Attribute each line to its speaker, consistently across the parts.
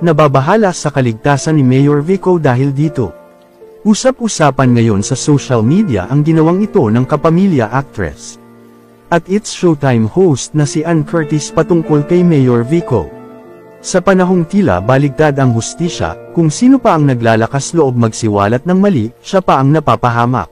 Speaker 1: Nababahala sa kaligtasan ni Mayor Vico dahil dito. Usap-usapan ngayon sa social media ang ginawang ito ng kapamilya actress at It's Showtime host na si Ann Curtis patungkol kay Mayor Vico. Sa panahong tila baligtad ang hustisya, kung sino pa ang naglalakas loob magsiwalat ng mali, siya pa ang napapahamak.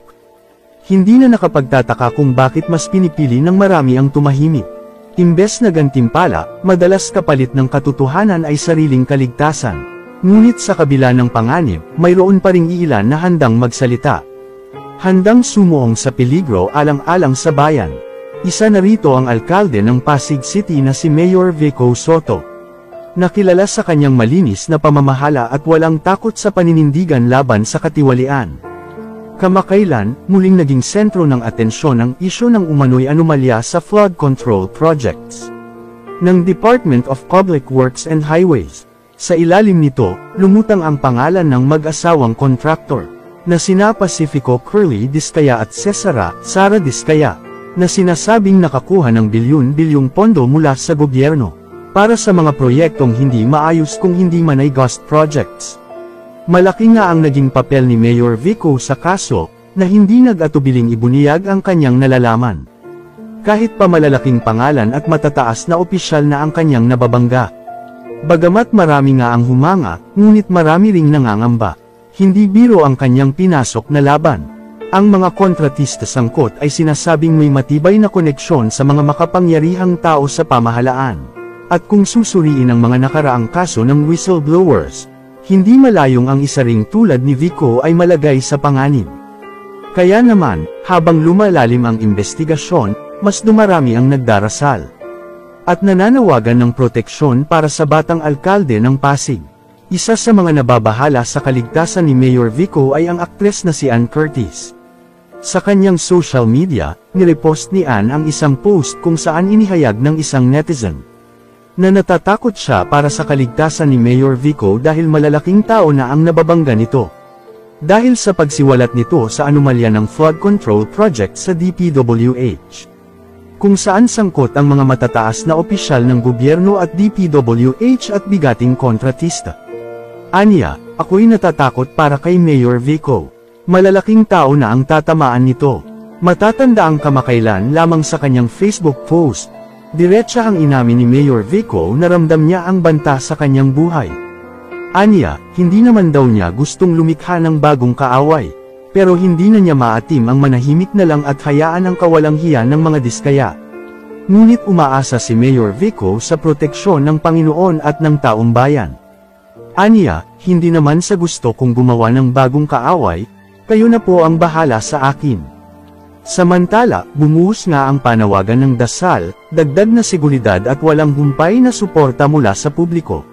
Speaker 1: Hindi na nakapagtataka kung bakit mas pinipili ng marami ang tumahimik. Imbes na gantimpala, madalas kapalit ng katotohanan ay sariling kaligtasan. Ngunit sa kabila ng panganib, mayroon pa ring iilan na handang magsalita. Handang sumuong sa peligro alang-alang sa bayan. Isa na rito ang alkalde ng Pasig City na si Mayor Vico Soto. Nakilala sa kanyang malinis na pamamahala at walang takot sa paninindigan laban sa katiwalian. Kamakailan, muling naging sentro ng atensyon ang isyu ng umano'y anomalya sa flood control projects ng Department of Public Works and Highways. Sa ilalim nito, lumutang ang pangalan ng mag-asawang kontraktor na sina Pacifico Curly Discaya at Cesara Sara Discaya, na sinasabing nakakuha ng bilyon-bilyong pondo mula sa gobyerno para sa mga proyektong hindi maayos kung hindi man ay ghost projects. Malaki nga ang naging papel ni Mayor Vico sa kaso, na hindi nag-atubiling ibuniyag ang kanyang nalalaman. Kahit pa malalaking pangalan at matataas na opisyal na ang kanyang nababangga. Bagamat marami nga ang humanga, ngunit marami ring nangangamba. Hindi biro ang kanyang pinasok na laban. Ang mga kontratista sangkot ay sinasabing may matibay na koneksyon sa mga makapangyarihang tao sa pamahalaan. At kung susuriin ang mga nakaraang kaso ng whistleblowers, hindi malayong ang isa ring tulad ni Vico ay malagay sa panganib. Kaya naman, habang lumalalim ang investigasyon, mas dumarami ang nagdarasal at nananawagan ng proteksyon para sa batang alkalde ng Pasig. Isa sa mga nababahala sa kaligtasan ni Mayor Vico ay ang aktres na si Ann Curtis. Sa kanyang social media, nirepost ni Ann ang isang post kung saan inihayag ng isang netizen na natatakot siya para sa kaligtasan ni Mayor Vico dahil malalaking tao na ang nababangga nito. Dahil sa pagsiwalat nito sa anomalya ng flood control project sa DPWH. Kung saan sangkot ang mga matataas na opisyal ng gobyerno at DPWH at bigating kontratista. Anya, ako'y natatakot para kay Mayor Vico. Malalaking tao na ang tatamaan nito. Matatanda ang kamakailan lamang sa kanyang Facebook post. Diretsahang inamin ni Mayor Vico na ramdam niya ang banta sa kanyang buhay. Anya, hindi naman daw niya gustong lumikha ng bagong kaaway. Pero hindi na niya maatim ang manahimik na lang at hayaan ang kawalang hiya ng mga diskaya. Ngunit umaasa si Mayor Vico sa proteksyon ng Panginoon at ng taong bayan. Anya, hindi naman sa gusto kong gumawa ng bagong kaaway, kayo na po ang bahala sa akin. Samantala, bumuhos nga ang panawagan ng dasal, dagdag na seguridad at walang humpay na suporta mula sa publiko.